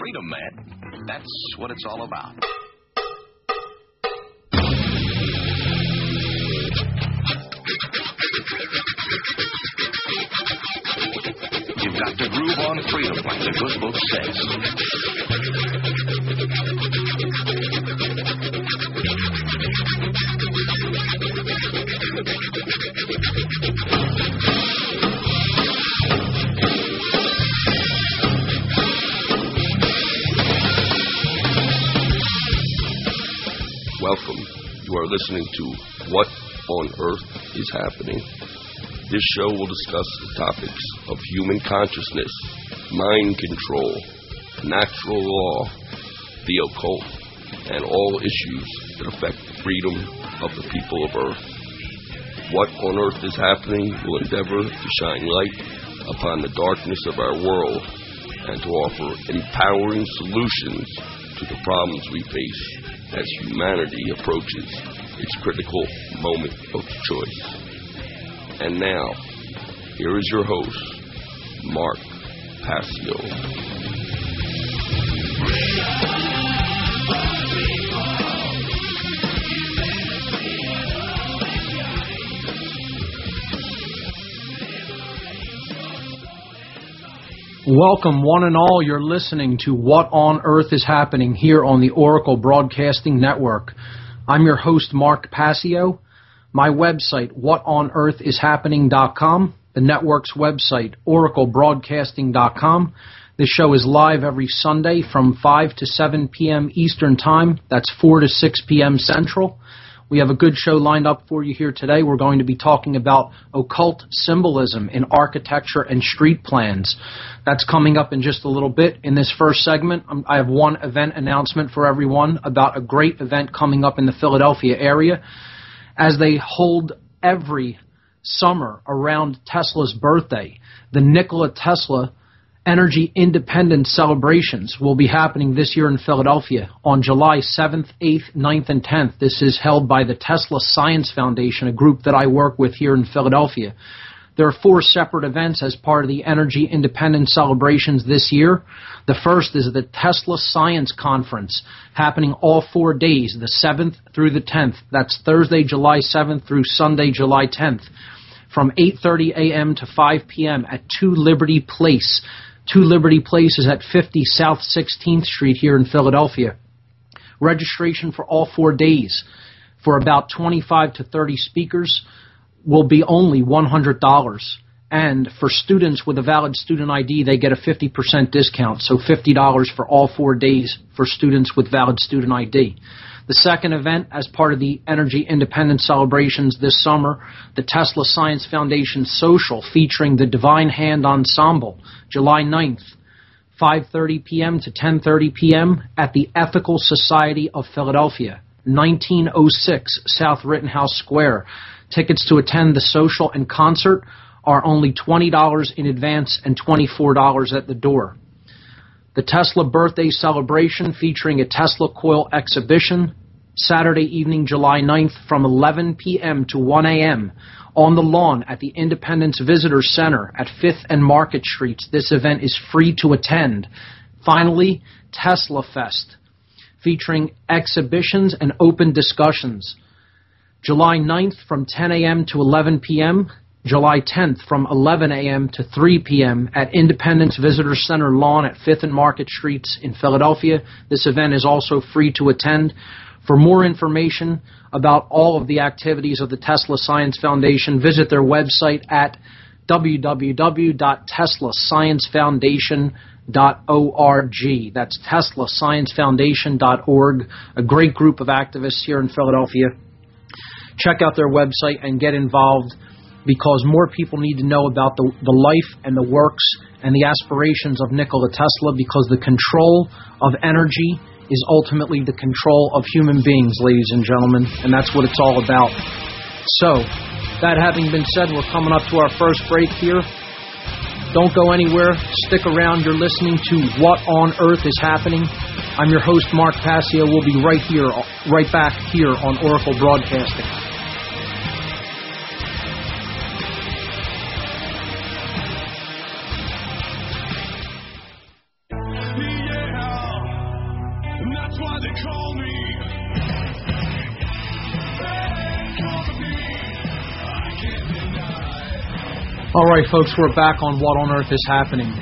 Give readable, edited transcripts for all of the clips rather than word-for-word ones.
freedom, man. That's what it's all about. You've got to groove on freedom, like the good book says. Welcome. You are listening to What on Earth is Happening. This show will discuss the topics of human consciousness, mind control, natural law, the occult, and all issues that affect the freedom of the people of Earth. What on Earth is Happening will endeavor to shine light upon the darkness of our world and to offer empowering solutions to the problems we face as humanity approaches its critical moment of choice. And now, here is your host, Mark Passio. Welcome, one and all. You're listening to What on Earth is Happening here on the Oracle Broadcasting Network. I'm your host, Mark Passio. My website, whatonearthishappening.com. The network's website, oraclebroadcasting.com. This show is live every Sunday from 5 to 7 p.m. Eastern Time. That's 4 to 6 p.m. Central. We have a good show lined up for you here today. We're going to be talking about occult symbolism in architecture and street plans. That's coming up in just a little bit. In this first segment, I have one event announcement for everyone about a great event coming up in the Philadelphia area. As they hold every summer around Tesla's birthday, the Nikola Tesla Energy Independence celebrations will be happening this year in Philadelphia on July 7th, 8th, 9th, and 10th. This is held by the Tesla Science Foundation, a group that I work with here in Philadelphia. There are 4 separate events as part of the Energy Independence celebrations this year. The first is the Tesla Science Conference, happening all 4 days, the 7th through the 10th. That's Thursday, July 7th through Sunday, July 10th, from 8:30 a.m. to 5 p.m. at 2 Liberty Place. 2 Liberty Place is at 50 South 16th Street here in Philadelphia. Registration for all 4 days for about 25 to 30 speakers will be only $100. And for students with a valid student ID, they get a 50% discount, so $50 for all 4 days for students with valid student ID. The second event, as part of the Energy Independence celebrations this summer, the Tesla Science Foundation Social featuring the Divine Hand Ensemble, July 9th, 5:30 p.m. to 10:30 p.m. at the Ethical Society of Philadelphia, 1906 South Rittenhouse Square. Tickets to attend the social and concert are only $20 in advance and $24 at the door. The Tesla Birthday Celebration featuring a Tesla Coil exhibition, Saturday evening, July 9th from 11 p.m. to 1 a.m. on the lawn at the Independence Visitor Center at 5th and Market Streets. This event is free to attend. Finally, Tesla Fest, featuring exhibitions and open discussions. July 9th from 10 a.m. to 11 p.m., July 10th from 11 a.m. to 3 p.m. at Independence Visitor Center lawn at 5th and Market Streets in Philadelphia. This event is also free to attend. For more information about all of the activities of the Tesla Science Foundation, visit their website at www.teslasciencefoundation.org. That's teslasciencefoundation.org, a great group of activists here in Philadelphia. Check out their website and get involved, because more people need to know about the life and the works and the aspirations of Nikola Tesla, because the control of energy is ultimately the control of human beings, ladies and gentlemen, and that's what it's all about. So, that having been said, we're coming up to our first break here. Don't go anywhere. Stick around. You're listening to What on Earth is Happening. I'm your host, Mark Passio. We'll be right back here on Oracle Broadcasting. That's why they call me. All right, folks, we're back on What on Earth is Happening.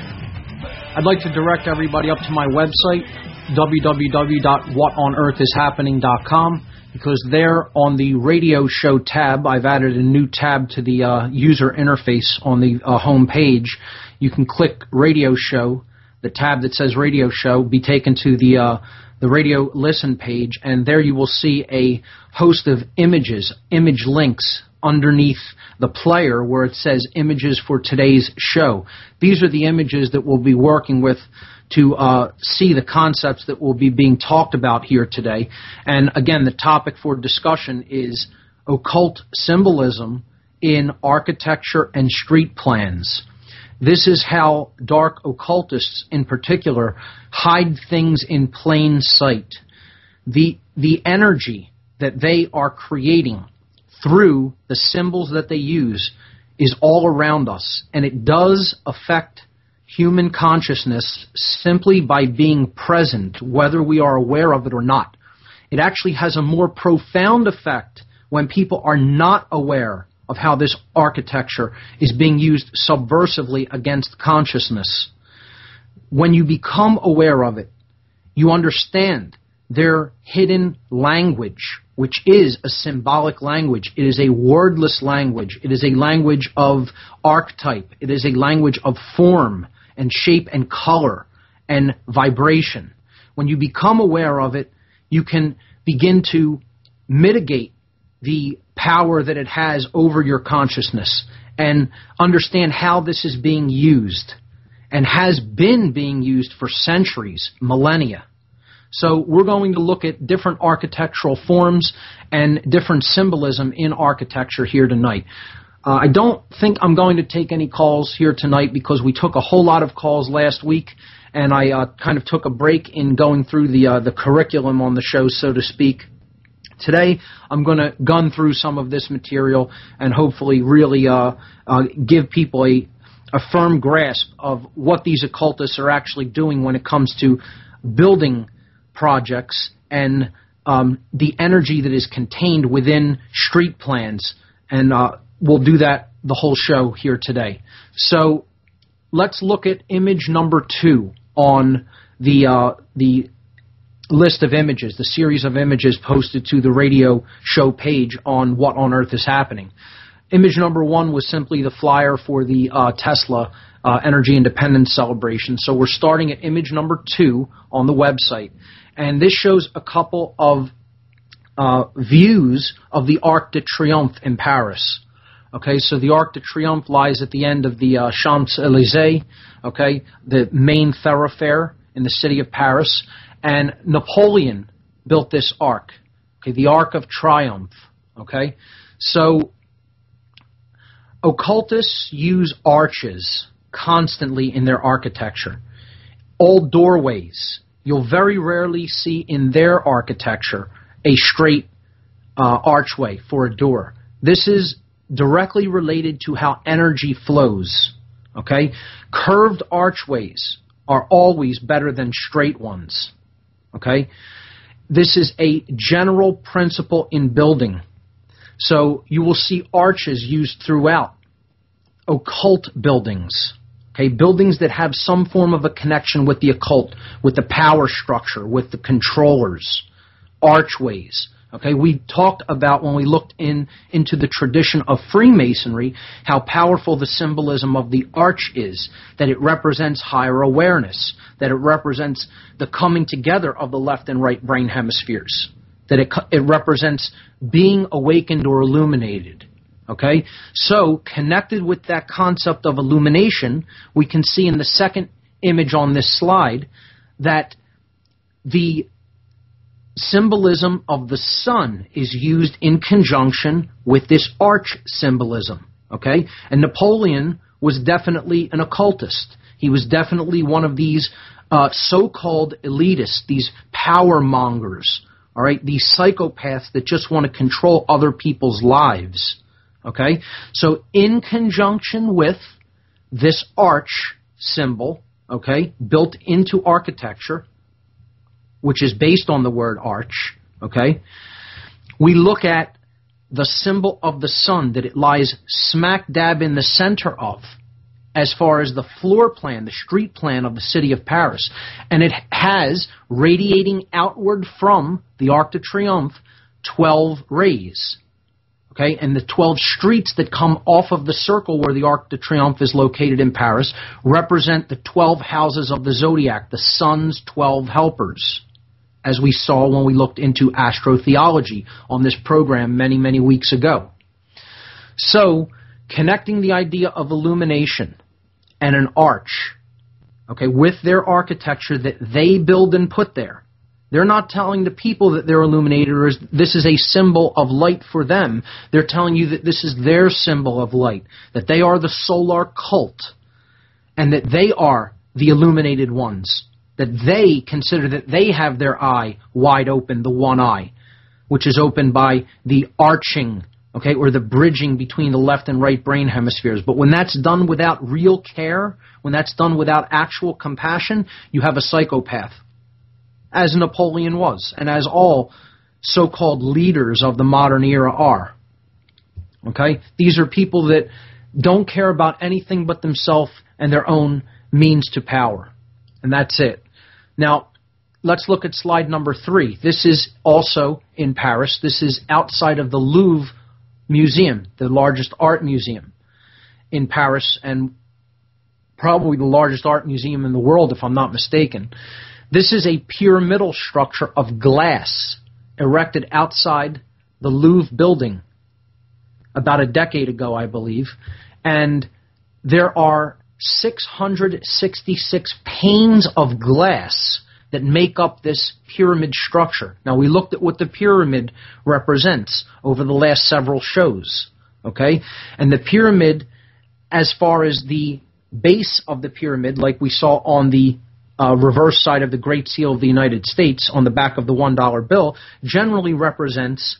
I'd like to direct everybody up to my website, www.whatonearthishappening.com, because there on the radio show tab, I've added a new tab to the user interface on the home page. You can click radio show, the tab that says radio show, be taken to the radio listen page, and there you will see a host of images, image links underneath the player where it says images for today's show. These are the images that we'll be working with to see the concepts that will be being talked about here today. And again, the topic for discussion is occult symbolism in architecture and street plans. This is how dark occultists in particular hide things in plain sight. The energy that they are creating through the symbols that they use is all around us, and it does affect human consciousness simply by being present, whether we are aware of it or not. It actually has a more profound effect when people are not aware of how this architecture is being used subversively against consciousness. When you become aware of it, you understand their hidden language, which is a symbolic language. It is a wordless language. It is a language of archetype. It is a language of form and shape and color and vibration. When you become aware of it, you can begin to mitigate the power that it has over your consciousness and understand how this is being used and has been being used for centuries, millennia. So we're going to look at different architectural forms and different symbolism in architecture here tonight. I don't think I'm going to take any calls here tonight because we took a whole lot of calls last week, and I kind of took a break in going through the curriculum on the show, so to speak. Today, I'm going to gun through some of this material and hopefully really give people a firm grasp of what these occultists are actually doing when it comes to building projects and the energy that is contained within street plans. And we'll do that the whole show here today. So let's look at image number 2 on the list of images, the series of images posted to the radio show page on What on Earth is Happening. Image number 1 was simply the flyer for the Tesla Energy Independence Celebration. So we're starting at image number 2 on the website. And this shows a couple of views of the Arc de Triomphe in Paris. Okay, so the Arc de Triomphe lies at the end of the Champs-Élysées, okay, the main thoroughfare in the city of Paris. And Napoleon built this arc, okay, the Arc of Triumph, okay. So occultists use arches constantly in their architecture. Old doorways. You'll very rarely see in their architecture a straight archway for a door. This is directly related to how energy flows, okay? Curved archways are always better than straight ones, okay? This is a general principle in building. So you will see arches used throughout occult buildings. Okay, buildings that have some form of a connection with the occult, with the power structure, with the controllers, archways. Okay, we talked about when we looked into the tradition of Freemasonry, how powerful the symbolism of the arch is, that it represents higher awareness, that it represents the coming together of the left and right brain hemispheres, that it represents being awakened or illuminated. Okay, so connected with that concept of illumination, we can see in the second image on this slide that the symbolism of the sun is used in conjunction with this arch symbolism. Okay, and Napoleon was definitely an occultist. He was definitely one of these so-called elitists, these power mongers. All right, these psychopaths that just want to control other people's lives. Okay, so in conjunction with this arch symbol, okay, built into architecture, which is based on the word arch, okay, we look at the symbol of the sun that it lies smack dab in the center of, as far as the floor plan, the street plan of the city of Paris. And it has, radiating outward from the Arc de Triomphe, 12 rays. Okay, and the 12 streets that come off of the circle where the Arc de Triomphe is located in Paris represent the 12 houses of the zodiac, the sun's 12 helpers, as we saw when we looked into astrotheology on this program many, many weeks ago. So, connecting the idea of illumination and an arch, okay, with their architecture that they build and put there. They're not telling the people that they're illuminated or this is a symbol of light for them. They're telling you that this is their symbol of light, that they are the solar cult, and that they are the illuminated ones, that they consider that they have their eye wide open, the one eye, which is opened by the arching, okay, or the bridging between the left and right brain hemispheres. But when that's done without real care, when that's done without actual compassion, you have a psychopath, as Napoleon was, and as all so-called leaders of the modern era are. Okay? These are people that don't care about anything but themselves and their own means to power. And that's it. Now, let's look at slide number 3. This is also in Paris. This is outside of the Louvre Museum, the largest art museum in Paris, and probably the largest art museum in the world, if I'm not mistaken. This is a pyramidal structure of glass erected outside the Louvre building about a decade ago, I believe. And there are 666 panes of glass that make up this pyramid structure. Now, we looked at what the pyramid represents over the last several shows, okay? And the pyramid, as far as the base of the pyramid, like we saw on the reverse side of the Great Seal of the United States on the back of the $1 bill, generally represents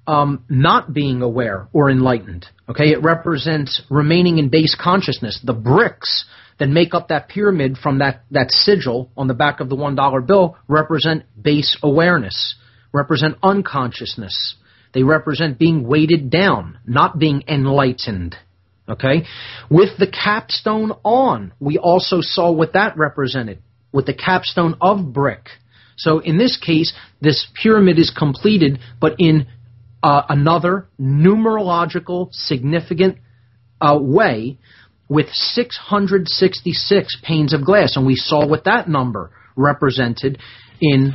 not being aware or enlightened. Okay, it represents remaining in base consciousness. The bricks that make up that pyramid from that sigil on the back of the $1 bill represent base awareness, represent unconsciousness. They represent being weighted down, not being enlightened. Okay? With the capstone on, we also saw what that represented, with the capstone of brick. So in this case, this pyramid is completed, but in another numerological significant way, with 666 panes of glass. And we saw what that number represented in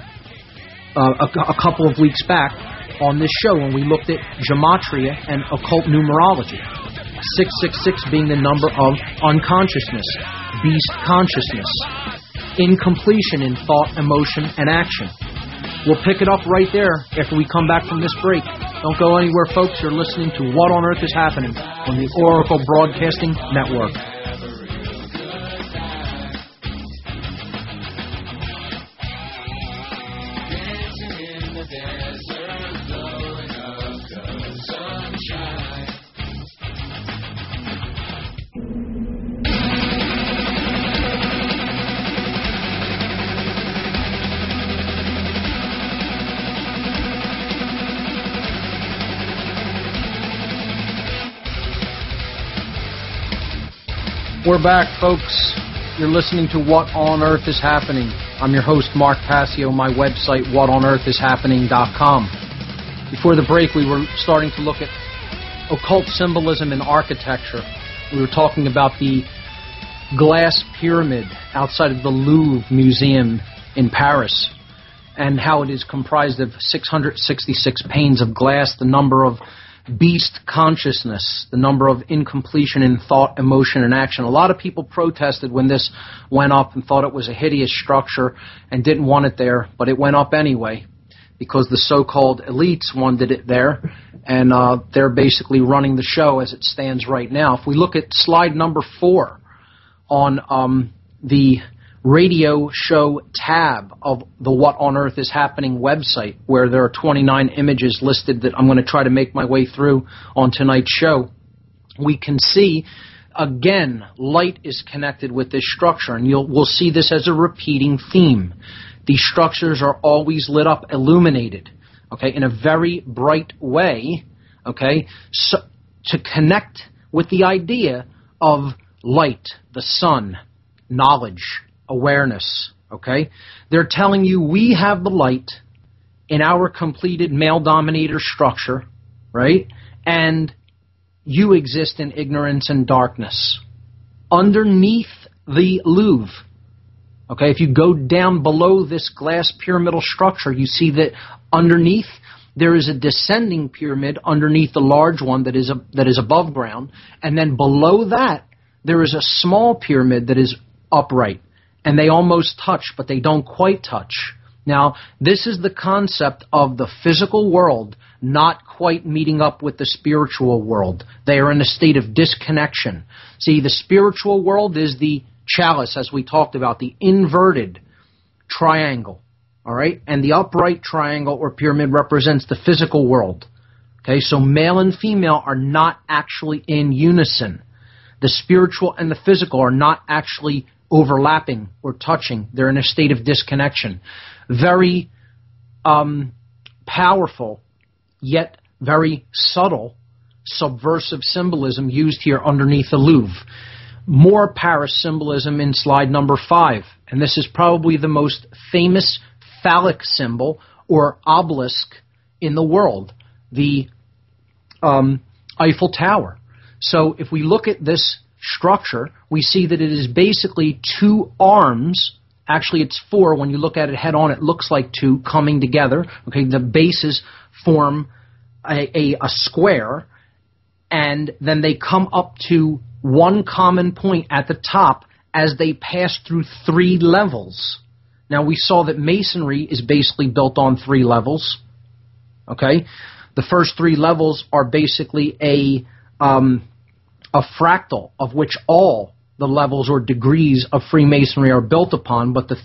a couple of weeks back on this show when we looked at gematria and occult numerology. 666 being the number of unconsciousness, beast consciousness, incompletion in thought, emotion, and action. We'll pick it up right there after we come back from this break. Don't go anywhere, folks. You're listening to What on Earth is Happening on the Oracle Broadcasting Network. We're back, folks. You're listening to What on Earth is Happening. I'm your host, Mark Passio. My website, whatonearthishappening.com. Before the break, we were starting to look at occult symbolism in architecture. We were talking about the glass pyramid outside of the Louvre Museum in Paris and how it is comprised of 666 panes of glass, the number of beast consciousness, the number of incompletion in thought, emotion, and action. A lot of people protested when this went up and thought it was a hideous structure and didn't want it there, but it went up anyway because the so-called elites wanted it there, and they're basically running the show as it stands right now. If we look at slide number 4 on the radio show tab of the What on Earth is Happening website, where there are 29 images listed that I'm going to try to make my way through on tonight's show, we can see, again, light is connected with this structure, and we'll see this as a repeating theme. These structures are always lit up, illuminated, okay, in a very bright way, okay, so, to connect with the idea of light, the sun, knowledge, awareness, okay? They're telling you we have the light in our completed male-dominator structure, right? And you exist in ignorance and darkness. Underneath the Louvre, okay, if you go down below this glass pyramidal structure, you see that underneath there is a descending pyramid underneath the large one that is above ground, and then below that there is a small pyramid that is upright, and they almost touch, but they don't quite touch. Now, this is the concept of the physical world not quite meeting up with the spiritual world. They are in a state of disconnection. See, the spiritual world is the chalice, as we talked about, the inverted triangle, all right? And the upright triangle or pyramid represents the physical world. Okay, so male and female are not actually in unison. The spiritual and the physical are not actually overlapping or touching. They're in a state of disconnection. Very powerful, yet very subtle, subversive symbolism used here underneath the Louvre. More Paris symbolism in slide number 5. And this is probably the most famous phallic symbol or obelisk in the world, the Eiffel Tower. So if we look at this structure, we see that it is basically two arms. Actually, it's four. When you look at it head on, it looks like two coming together. Okay, the bases form a square, and then they come up to one common point at the top as they pass through 3 levels. Now, we saw that masonry is basically built on 3 levels. Okay, the first 3 levels are basically a fractal of which all the levels or degrees of Freemasonry are built upon, but the